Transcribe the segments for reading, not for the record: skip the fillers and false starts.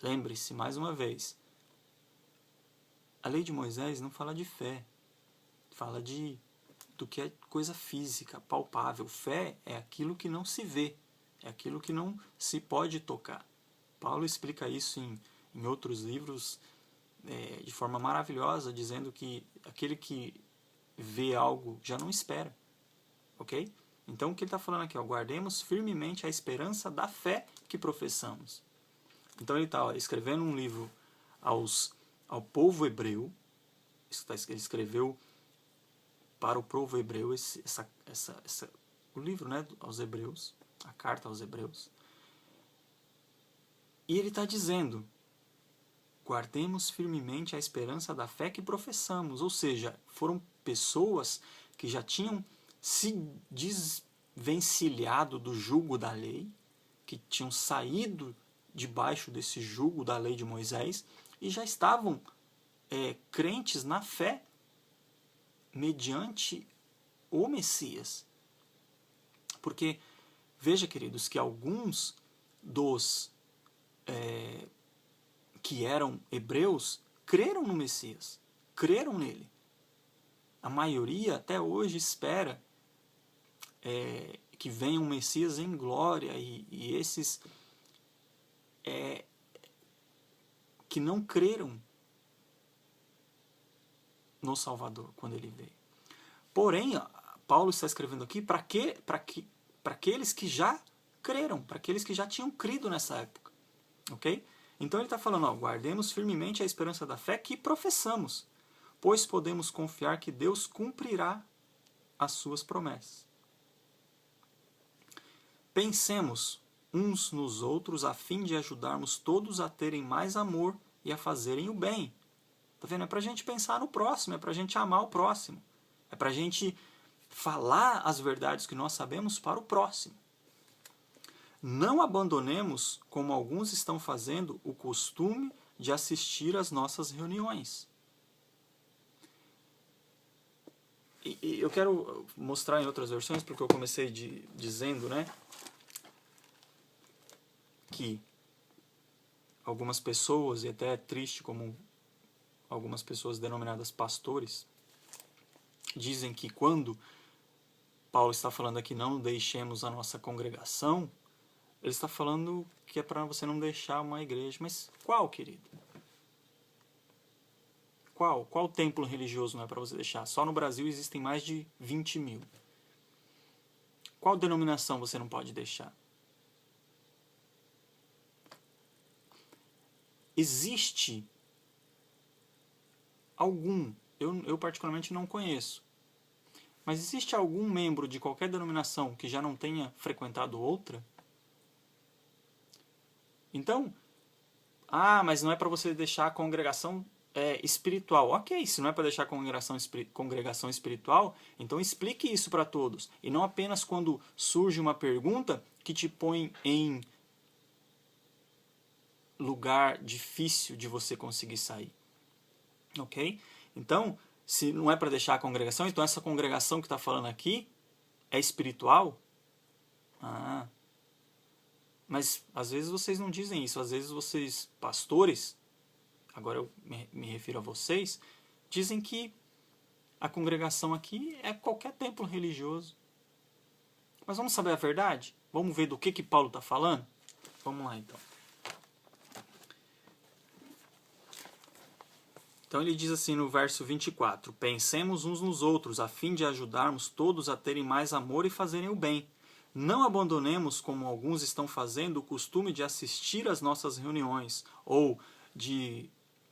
Lembre-se, mais uma vez, a lei de Moisés não fala de fé, fala do que é coisa física, palpável. Fé é aquilo que não se vê, é aquilo que não se pode tocar. Paulo explica isso em outros livros de forma maravilhosa, dizendo que aquele que vê algo já não espera. Ok? Então o que ele está falando aqui? Guardemos firmemente a esperança da fé que professamos. Então ele está escrevendo um livro ao povo hebreu. Ele escreveu para o povo hebreu o livro, né, aos hebreus, a carta aos hebreus. E ele está dizendo: guardemos firmemente a esperança da fé que professamos. Ou seja, foram pessoas que já tinham se desvencilhado do jugo da lei, que tinham saído debaixo desse jugo da lei de Moisés e já estavam crentes na fé mediante o Messias. Porque, veja, queridos, que alguns dos que eram hebreus creram no Messias, creram nele. A maioria até hoje espera que venha um Messias em glória, e esses que não creram no Salvador quando ele veio. Porém, Paulo está escrevendo aqui para aqueles que já creram, para aqueles que já tinham crido nessa época. Ok? Então ele está falando: guardemos firmemente a esperança da fé que professamos, pois podemos confiar que Deus cumprirá as suas promessas. Pensemos uns nos outros a fim de ajudarmos todos a terem mais amor e a fazerem o bem. Tá vendo? É para a gente pensar no próximo, é para a gente amar o próximo, é para a gente falar as verdades que nós sabemos para o próximo. Não abandonemos, como alguns estão fazendo, o costume de assistir às nossas reuniões. E eu quero mostrar em outras versões, porque eu comecei dizendo, né, que algumas pessoas, e até é triste como algumas pessoas denominadas pastores, dizem que quando Paulo está falando aqui, não deixemos a nossa congregação, ele está falando que é para você não deixar uma igreja. Mas qual, querido? Qual templo religioso não é para você deixar? Só no Brasil existem mais de 20 mil. Qual denominação você não pode deixar? Existe algum, eu particularmente não conheço, mas existe algum membro de qualquer denominação que já não tenha frequentado outra? Então, mas não é para você deixar a congregação espiritual. Ok, se não é para deixar a congregação espiritual, então explique isso para todos. E não apenas quando surge uma pergunta que te põe em lugar difícil de você conseguir sair. Ok? Então, se não é para deixar a congregação, então essa congregação que está falando aqui é espiritual? Mas às vezes vocês não dizem isso. Às vezes vocês, pastores, agora eu me refiro a vocês, dizem que a congregação aqui é qualquer templo religioso. Mas vamos saber a verdade? Vamos ver do que Paulo está falando? Vamos lá, então. Então ele diz assim no verso 24: pensemos uns nos outros, a fim de ajudarmos todos a terem mais amor e fazerem o bem. Não abandonemos, como alguns estão fazendo, o costume de assistir às nossas reuniões, ou de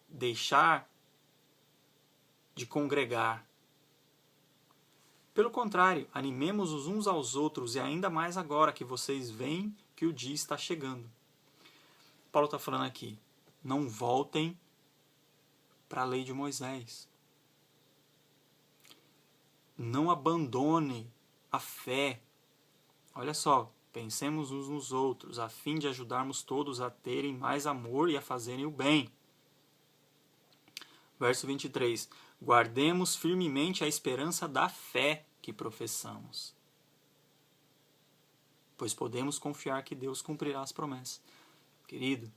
deixar de congregar. Pelo contrário, animemos-os uns aos outros, e ainda mais agora que vocês veem que o dia está chegando. Paulo está falando aqui: não voltem para a lei de Moisés. Não abandone a fé. Olha só, pensemos uns nos outros, a fim de ajudarmos todos a terem mais amor e a fazerem o bem. Verso 23. Guardemos firmemente a esperança da fé que professamos, pois podemos confiar que Deus cumprirá as promessas. Querido,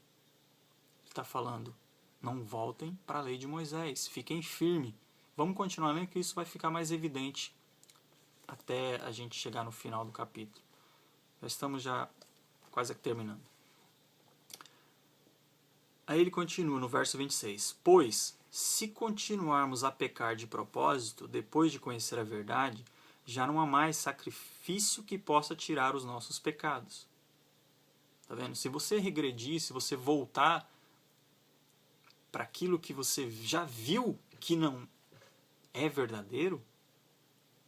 está falando? Não voltem para a lei de Moisés, fiquem firmes. Vamos continuar lendo que isso vai ficar mais evidente até a gente chegar no final do capítulo. Já estamos quase terminando. Aí ele continua no verso 26. Pois, se continuarmos a pecar de propósito, depois de conhecer a verdade, já não há mais sacrifício que possa tirar os nossos pecados. Tá vendo? Se você regredir, se você voltar para aquilo que você já viu que não é verdadeiro,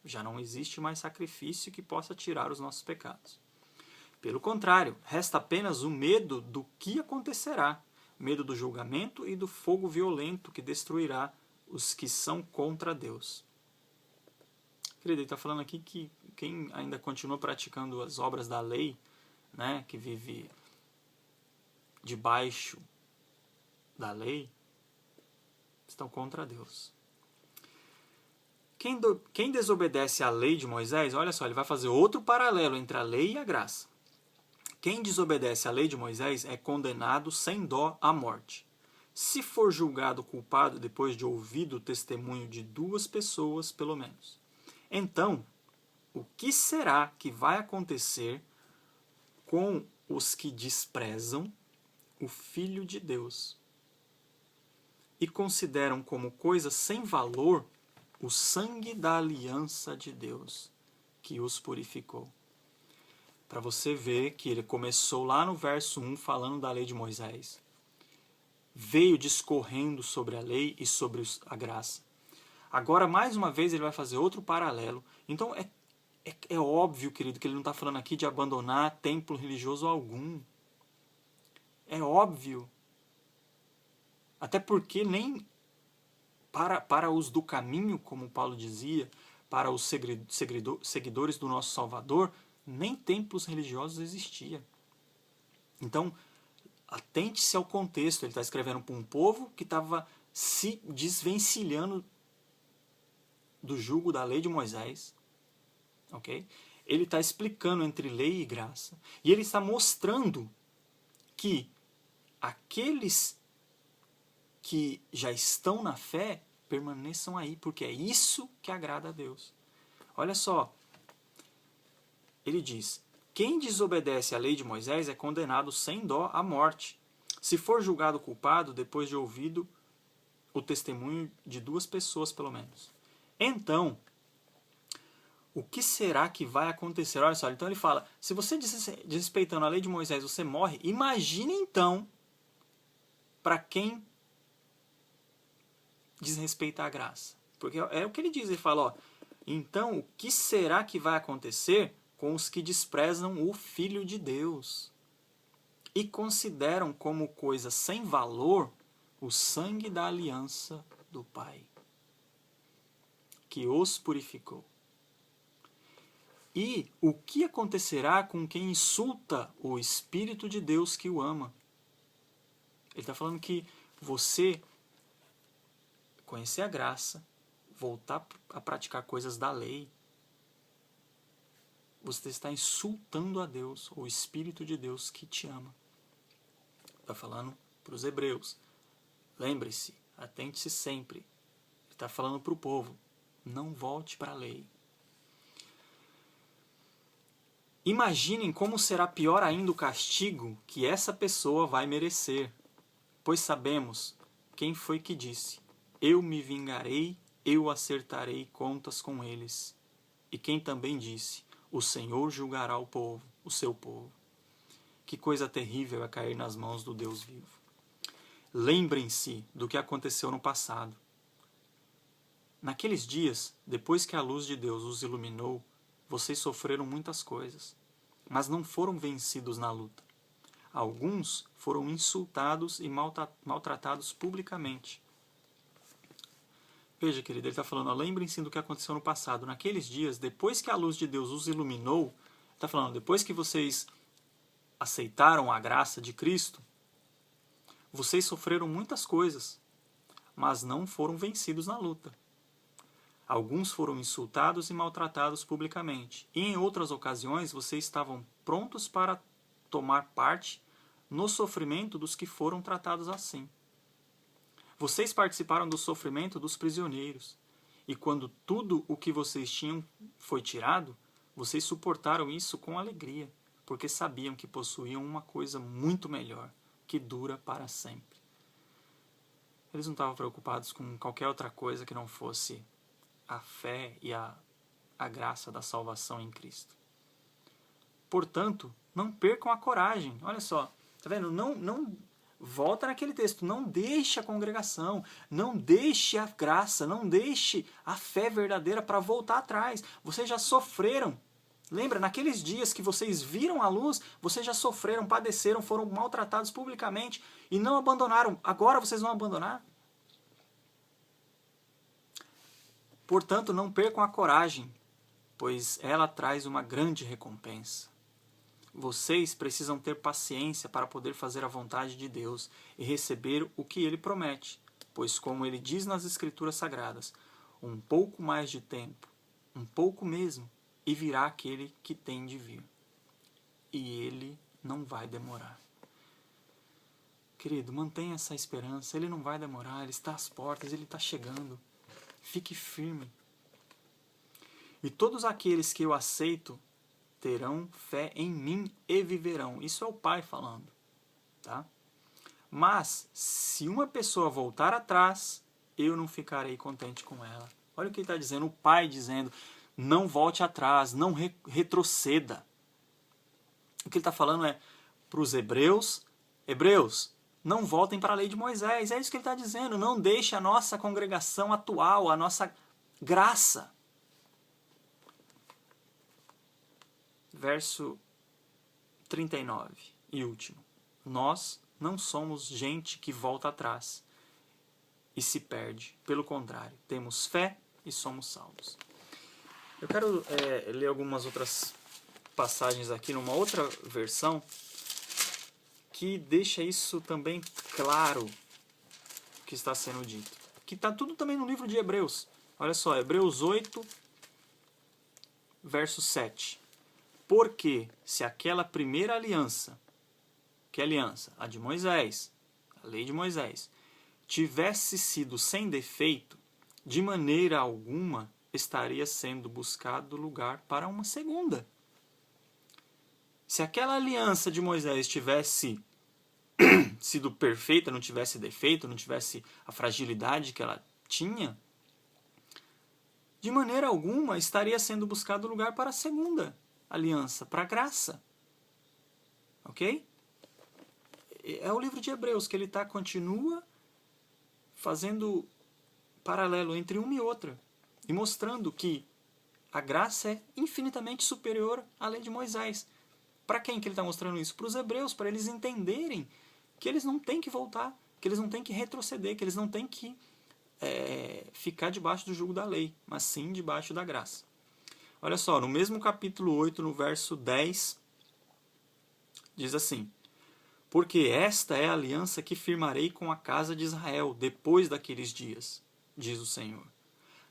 já não existe mais sacrifício que possa tirar os nossos pecados. Pelo contrário, resta apenas o medo do que acontecerá, medo do julgamento e do fogo violento que destruirá os que são contra Deus. Querido, ele está falando aqui que quem ainda continua praticando as obras da lei, né, que vive debaixo da lei, estão contra Deus. Quem desobedece à lei de Moisés, olha só, ele vai fazer outro paralelo entre a lei e a graça. Quem desobedece à lei de Moisés é condenado sem dó à morte. Se for julgado culpado depois de ouvido o testemunho de 2 pessoas, pelo menos. Então, o que será que vai acontecer com os que desprezam o Filho de Deus e consideram como coisa sem valor o sangue da aliança de Deus que os purificou? Para você ver que ele começou lá no verso 1 falando da lei de Moisés. Veio discorrendo sobre a lei e sobre a graça. Agora, mais uma vez, ele vai fazer outro paralelo. Então, é óbvio, querido, que ele não está falando aqui de abandonar templo religioso algum. É óbvio. Até porque nem para os do caminho, como Paulo dizia, para os seguidores do nosso Salvador, nem templos religiosos existiam. Então, atente-se ao contexto. Ele está escrevendo para um povo que estava se desvencilhando do jugo da lei de Moisés. Okay? Ele está explicando entre lei e graça. E ele está mostrando que aqueles que já estão na fé permaneçam aí, porque é isso que agrada a Deus. Olha só, ele diz: quem desobedece à lei de Moisés é condenado sem dó à morte, se for julgado culpado depois de ouvido o testemunho de 2 pessoas, pelo menos. Então, o que será que vai acontecer? Olha só, então ele fala, se você desrespeitando a lei de Moisés, você morre, imagine então para quem desrespeitar a graça. Porque é o que ele diz, ele fala, ó, então o que será que vai acontecer com os que desprezam o Filho de Deus e consideram como coisa sem valor o sangue da aliança do Pai, que os purificou? E o que acontecerá com quem insulta o Espírito de Deus que o ama? Ele está falando que você conhecer a graça, voltar a praticar coisas da lei, você está insultando a Deus, o Espírito de Deus que te ama. Está falando para os hebreus. Lembre-se, atente-se sempre. Ele está falando para o povo, não volte para a lei. Imaginem como será pior ainda o castigo que essa pessoa vai merecer, pois sabemos quem foi que disse, eu me vingarei, eu acertarei contas com eles. E quem também disse, o Senhor julgará o povo, o seu povo. Que coisa terrível é cair nas mãos do Deus vivo. Lembrem-se do que aconteceu no passado. Naqueles dias, depois que a luz de Deus os iluminou, vocês sofreram muitas coisas, mas não foram vencidos na luta. Alguns foram insultados e maltratados publicamente. Veja, querido, ele está falando, lembrem-se do que aconteceu no passado. Naqueles dias, depois que a luz de Deus os iluminou, está falando, depois que vocês aceitaram a graça de Cristo, vocês sofreram muitas coisas, mas não foram vencidos na luta. Alguns foram insultados e maltratados publicamente. E em outras ocasiões, vocês estavam prontos para tomar parte no sofrimento dos que foram tratados assim. Vocês participaram do sofrimento dos prisioneiros, e quando tudo o que vocês tinham foi tirado, vocês suportaram isso com alegria, porque sabiam que possuíam uma coisa muito melhor, que dura para sempre. Eles não estavam preocupados com qualquer outra coisa que não fosse a fé e a graça da salvação em Cristo. Portanto, não percam a coragem. Olha só, tá vendo? Não volta naquele texto. Não deixe a congregação, não deixe a graça, não deixe a fé verdadeira para voltar atrás. Vocês já sofreram. Lembra, naqueles dias que vocês viram a luz, vocês já sofreram, padeceram, foram maltratados publicamente e não abandonaram. Agora vocês vão abandonar? Portanto, não percam a coragem, pois ela traz uma grande recompensa. Vocês precisam ter paciência para poder fazer a vontade de Deus e receber o que Ele promete, pois como Ele diz nas Escrituras Sagradas, um pouco mais de tempo, um pouco mesmo, e virá aquele que tem de vir. E Ele não vai demorar. Querido, mantenha essa esperança, Ele não vai demorar, Ele está às portas, Ele está chegando. Fique firme. E todos aqueles que eu aceito terão fé em mim e viverão. Isso é o Pai falando. Tá? Mas, se uma pessoa voltar atrás, eu não ficarei contente com ela. Olha o que ele está dizendo, o Pai dizendo, não volte atrás, não retroceda. O que ele está falando é para os hebreus, não voltem para a lei de Moisés. É isso que ele está dizendo, não deixe a nossa congregação atual, a nossa graça. Verso 39 e último. Nós não somos gente que volta atrás e se perde. Pelo contrário, temos fé e somos salvos. Eu quero ler algumas outras passagens aqui numa outra versão que deixa isso também claro que está sendo dito. Que está tudo também no livro de Hebreus. Olha só, Hebreus 8, verso 7. Porque se aquela primeira aliança, que aliança? A de Moisés, a lei de Moisés, tivesse sido sem defeito, de maneira alguma estaria sendo buscado lugar para uma segunda. Se aquela aliança de Moisés tivesse sido perfeita, não tivesse defeito, não tivesse a fragilidade que ela tinha, de maneira alguma estaria sendo buscado lugar para a segunda aliança, para a graça. Ok? É o livro de Hebreus que ele continua fazendo paralelo entre uma e outra e mostrando que a graça é infinitamente superior à lei de Moisés. Para quem que ele está mostrando isso? Para os hebreus, para eles entenderem que eles não têm que voltar, que eles não têm que retroceder, que eles não têm que ficar debaixo do jugo da lei, mas sim debaixo da graça. Olha só, no mesmo capítulo 8, no verso 10, diz assim: porque esta é a aliança que firmarei com a casa de Israel depois daqueles dias, diz o Senhor.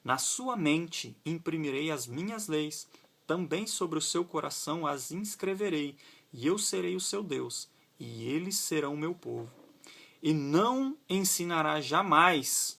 Na sua mente imprimirei as minhas leis, também sobre o seu coração as inscreverei, e eu serei o seu Deus, e eles serão o meu povo. E não ensinará jamais